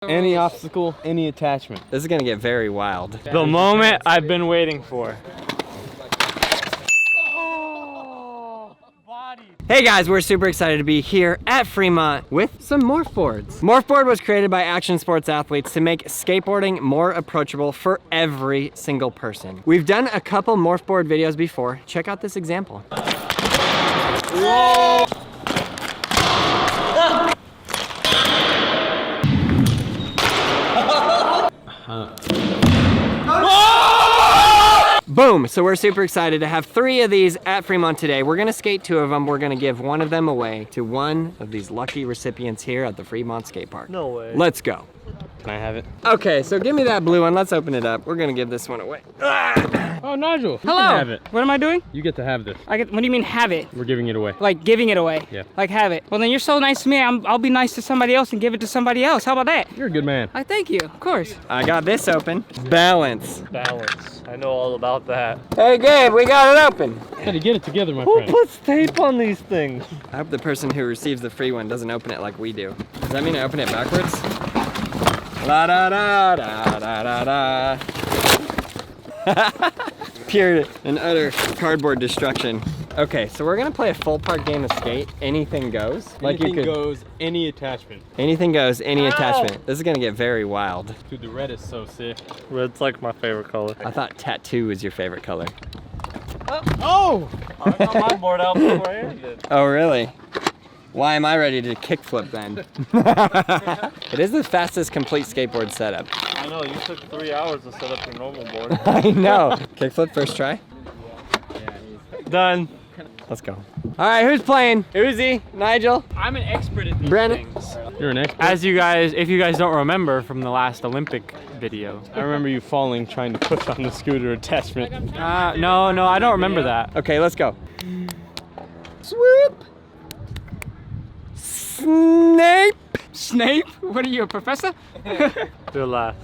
Any obstacle, any attachment. This is gonna get very wild. The moment I've been waiting for. Hey guys, we're super excited to be here at Fremont with some Morphboards. Morphboard was created by action sports athletes to make skateboarding more approachable for every single person. We've done a couple Morphboard videos before. Check out this example. Whoa! Boom! So we're super excited to have 3 of these at Fremont today. We're gonna skate 2 of them. We're gonna give 1 of them away to one of these lucky recipients here at the Fremont Skatepark. No way. Let's go. Can I have it? Okay, so give me that blue one. Let's open it up. We're gonna give this one away. Oh, Nigel. Hello. You can have it. What am I doing? You get to have this. What do you mean have it? We're giving it away. Like giving it away? Yeah. Like have it. Well then you're so nice to me, I'll be nice to somebody else and give it to somebody else. How about that? You're a good man. I thank you, of course. I got this open. Balance. Balance. I know all about that. Hey Gabe, we got it open. Gotta get it together, my Who friend. puts tape on these things? I hope the person who receives the free one doesn't open it like we do. Does that mean I open it backwards? La da da da da da da. Pure and utter cardboard destruction. Okay, so we're gonna play a full part game of skate. Anything goes. Anything goes, any attachment. Anything goes, any attachment. This is gonna get very wild. Dude, the red is so sick. Red's like my favorite color. I thought tattoo was your favorite color. Oh! I got my board out before Aaron did. Oh, really? Why am I ready to kickflip then? It is the fastest complete skateboard setup. I know, you took 3 hours to set up your normal board. I know. Kickflip first try. Done. Let's go. All right, who's playing? Uzi, Nigel, I'm an expert at these Brandon. things. You're an expert. As you guys, if you guys don't remember from the last Olympic video. I remember you falling trying to push on the scooter attachment. No, I don't remember that. Okay, let's go. Swoop. Snape. Snape? What are you, a professor? Do last.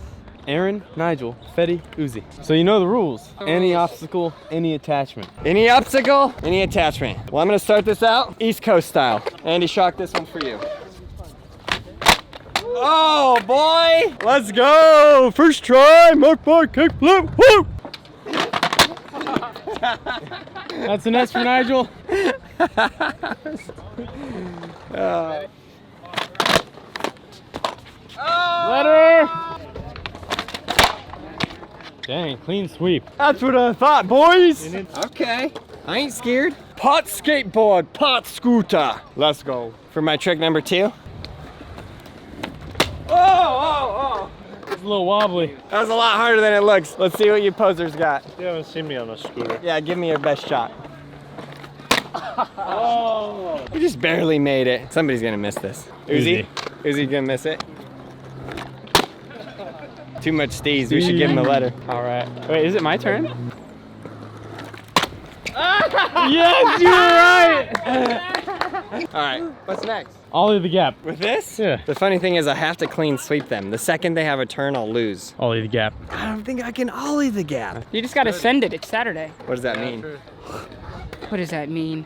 Aaron, Nigel, Fetty, Uzi. So you know the rules. Any obstacle, any attachment. Any obstacle, any attachment. Well, I'm gonna start this out East Coast style. Andy Shock, this one for you. Oh boy! Let's go! First try, Morphboard kickflip. Woo! That's an S for Nigel. Letter! Dang, clean sweep. That's what I thought, boys. Okay, I ain't scared. Pot skateboard, pot scooter. Let's go. For my trick number 2. Oh! It's a little wobbly. That was a lot harder than it looks. Let's see what you posers got. You haven't seen me on a scooter. Yeah, give me your best shot. Oh! You just barely made it. Somebody's gonna miss this. Uzi? Uzi gonna miss it? Too much steez. We should give him a letter. All right. Wait, is it my turn? Yes, you're right! All right, what's next? Ollie the gap. With this? Yeah. The funny thing is I have to clean sweep them. The second they have a turn, I'll lose. Ollie the gap. I don't think I can ollie the gap. You just gotta send it, it's Saturday. What does that mean? What does that mean?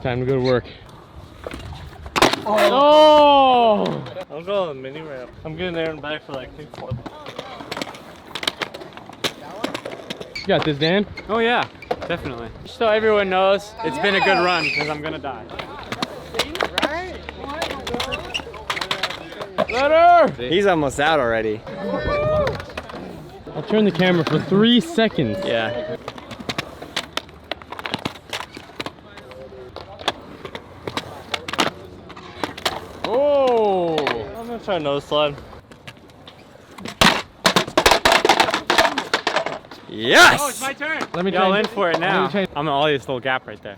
Time to go to work. Oh! I'm going on the mini ramp. I'm getting there and back for like kickflip. You got this, Dan. Oh yeah, definitely. So everyone knows, it's been a good run because I'm gonna die. Letter! He's almost out already. I'll turn the camera for 3 seconds. Yeah. Oh! I'm gonna try nose slide. Yes! Oh, it's my turn. Let me Y'all try. in for it now. Let me try. I'm gonna ollie this little gap right there.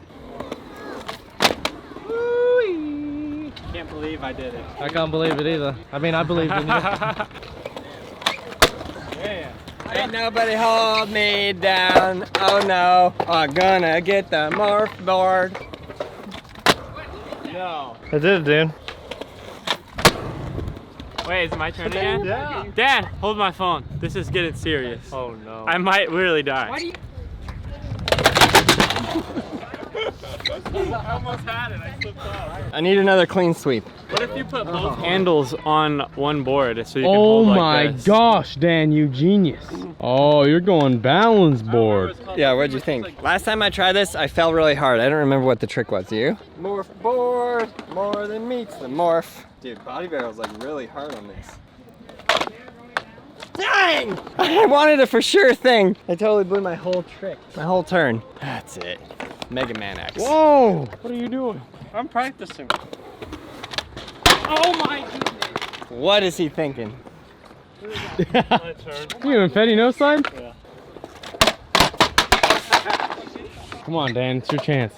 Can't believe I did it. I can't believe it either. I mean, I believe in you. Yeah. Ain't nobody hold me down. Oh no, I'm gonna get the Morphboard. No. I did, dude. Wait, is it my turn again? Yeah. Dad, hold my phone. This is getting serious. Oh no. I might really die. Why do you... I almost had it. I slipped off. I need another clean sweep. What if you put both handles on one board so you can Oh hold like my this? gosh, Dan, you genius. Oh, you're going balance board. Yeah, what'd you think? Last time I tried this, I fell really hard. I don't remember what the trick was. Do you? Morph board, more than meets the morph. Dude, body barrel's like really hard on this. Dang! I wanted a for sure thing. I totally blew my whole trick, my whole turn. That's it. Mega Man X. Whoa, what are you doing? I'm practicing. Oh my goodness. What is he thinking? My turn. You and Fetty no slide? Yeah. Come on, Dan, it's your chance.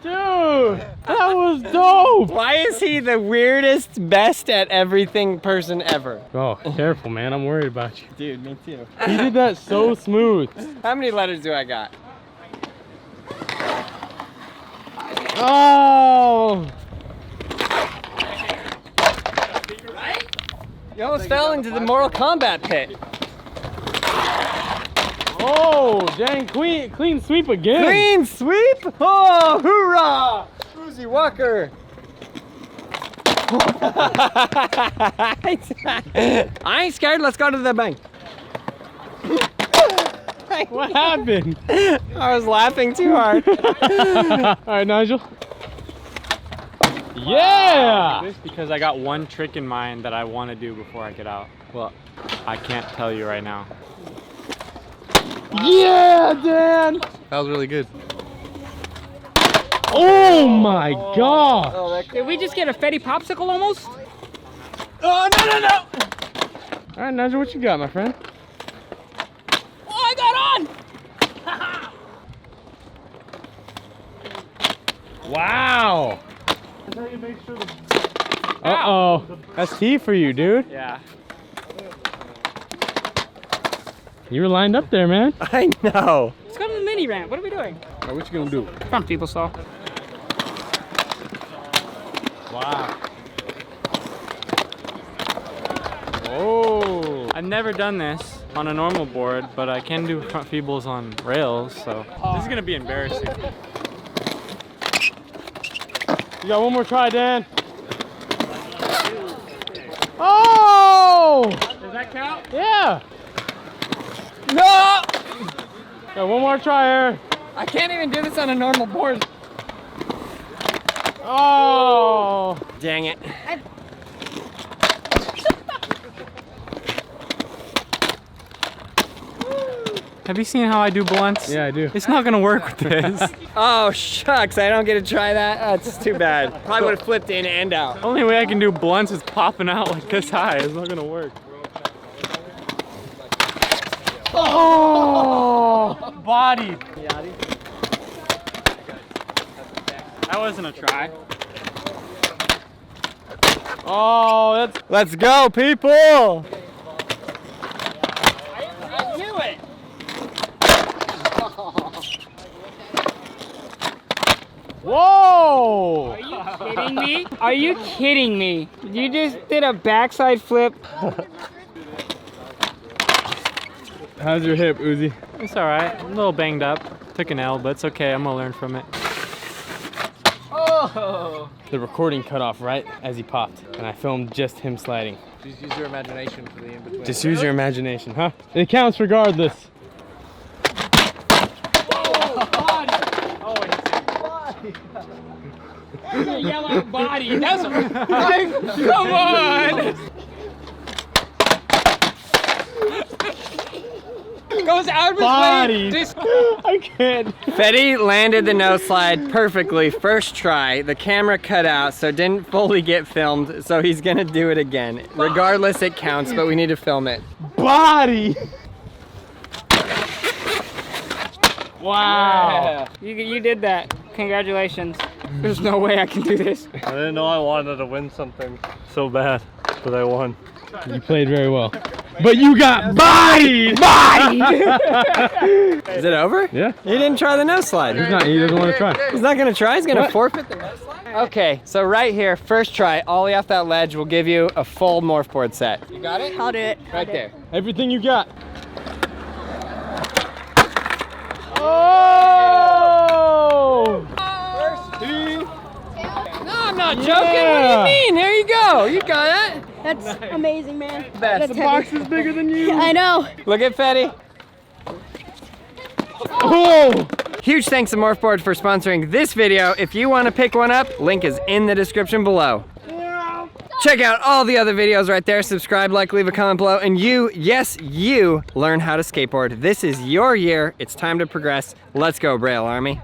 Dude, that was dope. Why is he the weirdest, best at everything person ever? Oh, careful, man. I'm worried about you. Dude, me too. You did that so smooth. How many letters do I got? Oh! You almost fell into the Mortal Kombat pit. Oh, dang, clean sweep again. Clean sweep! Oh, hoorah! Uzi Walker! I ain't scared, let's go to the bank. What happened? I was laughing too hard. All right, Nigel. Yeah! This because I got one trick in mind that I want to do before I get out. Well, I can't tell you right now. Yeah, Dan! that was really good. Oh my god! Oh, Did we just get a Fetty popsicle almost? no, no, no! All right, Nigel, what you got, my friend? Oh, I got on! Wow! Uh-oh. That's tea for you, dude. Yeah. You were lined up there, man. I know. Let's go to the mini ramp. What are we doing? Right, what you gonna do? Front people saw. Wow. Oh. I've never done this on a normal board, but I can do front feebles on rails, so this is gonna be embarrassing. You got one more try, Dan. Oh! Does that count? Yeah. No! Got one more try here. I can't even do this on a normal board. Oh. Dang it. Have you seen how I do blunts? Yeah, I do. It's not gonna work with this. Oh, shucks, I don't get to try that? That's too bad. Probably would have flipped in and out. Only way I can do blunts is popping out like this high. It's not gonna work. Oh! Body. That wasn't a try. Oh, that's. Let's go, people! I knew it! Whoa! Are you kidding me? Are you kidding me? You just did a backside flip. How's your hip, Uzi? It's all right. I'm a little banged up. Took an L, but it's okay. I'm gonna learn from it. Oh! The recording cut off right as he popped, and I filmed just him sliding. Just use your imagination for the in-between. Just use your imagination, huh? It counts regardless. That's a yellow body. That's a. Come on! Goes out of his Body. way. Just- I can't. Fetty landed the no slide perfectly first try. The camera cut out, so it didn't fully get filmed, so he's gonna do it again. Regardless, it counts, but we need to film it. Body. Wow. You did that. Congratulations. There's no way I can do this. I didn't know I wanted to win something so bad, but I won. You played very well. But you got bodied! Body! Is it over? Yeah. He didn't try the no slide. He doesn't want to try. He's not gonna try, he's gonna What? forfeit the no slide? Okay, so right here, first try, ollie off that ledge will give you a full morph board set. You got it? I'll do it. Right there. Everything you got. Oh! No, I'm not joking. What do you mean? There you go. You got it. That's amazing, man. Best. That's The box is bigger than you. I know. Look at Fetty. Oh! Huge thanks to Morphboard for sponsoring this video. If you want to pick one up, link is in the description below. Check out all the other videos right there. Subscribe, like, leave a comment below. And you, yes, you learn how to skateboard. This is your year. It's time to progress. Let's go, Braille Army.